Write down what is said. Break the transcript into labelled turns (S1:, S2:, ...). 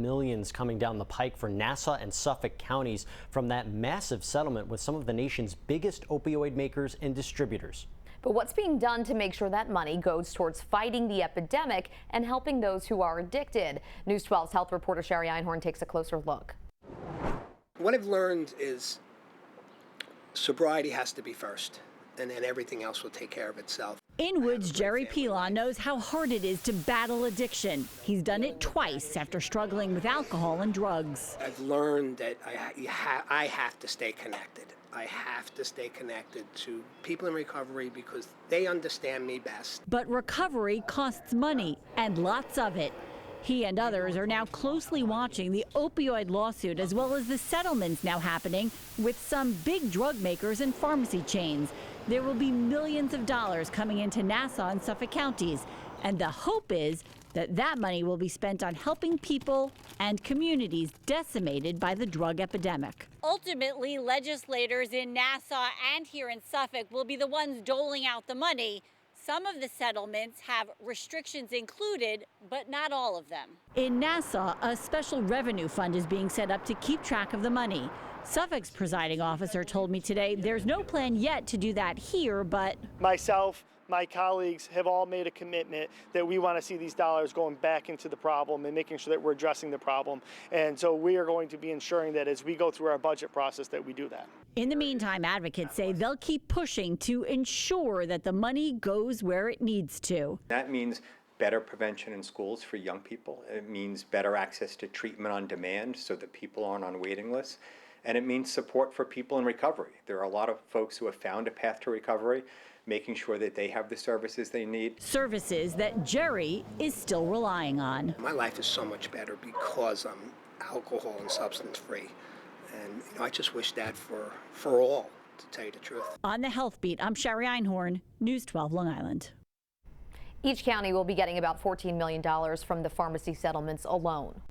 S1: millions coming down the pike for Nassau and Suffolk counties from that massive settlement with some of the nation's biggest opioid makers and distributors.
S2: But what's being done to make sure that money goes towards fighting the epidemic and helping those who are addicted? News 12's health reporter Sherry Einhorn takes a closer look.
S3: What I've learned is sobriety has to be first, and then everything else will take care of itself.
S4: In Wood's Jerry Pilon knows how hard it is to battle addiction. He's done it twice after struggling with alcohol and drugs.
S3: I've learned that I have to stay connected. I have to stay connected to people in recovery because they understand me best.
S4: But recovery costs money, and lots of it. He and others are now closely watching the opioid lawsuit as well as the settlements now happening with some big drug makers and pharmacy chains. There will be millions of dollars coming into Nassau and Suffolk counties, and the hope is that that money will be spent on helping people and communities decimated by the drug epidemic.
S5: Ultimately, legislators in Nassau and here in Suffolk will be the ones doling out the money. Some of the settlements have restrictions included, but not all of them.
S4: In Nassau, a special revenue fund is being set up to keep track of the money. Suffolk's presiding officer told me today there's no plan yet to do that here, but
S6: myself, my colleagues have all made a commitment that we want to see these dollars going back into the problem and making sure that we're addressing the problem. And so we are going to be ensuring that as we go through our budget process that we do that.
S4: In the meantime, advocates say they'll keep pushing to ensure that the money goes where it needs to.
S7: That means better prevention in schools for young people. It means better access to treatment on demand so that people aren't on waiting lists. And it means support for people in recovery. There are a lot of folks who have found a path to recovery, making sure that they have the services they need.
S4: Services that Jerry is still relying on.
S3: My life is so much better because I'm alcohol and substance free. And I just wish that for all, to tell you the truth.
S4: On the Health Beat, I'm Sherry Einhorn, News 12 Long Island.
S2: Each county will be getting about $14 million from the pharmacy settlements alone.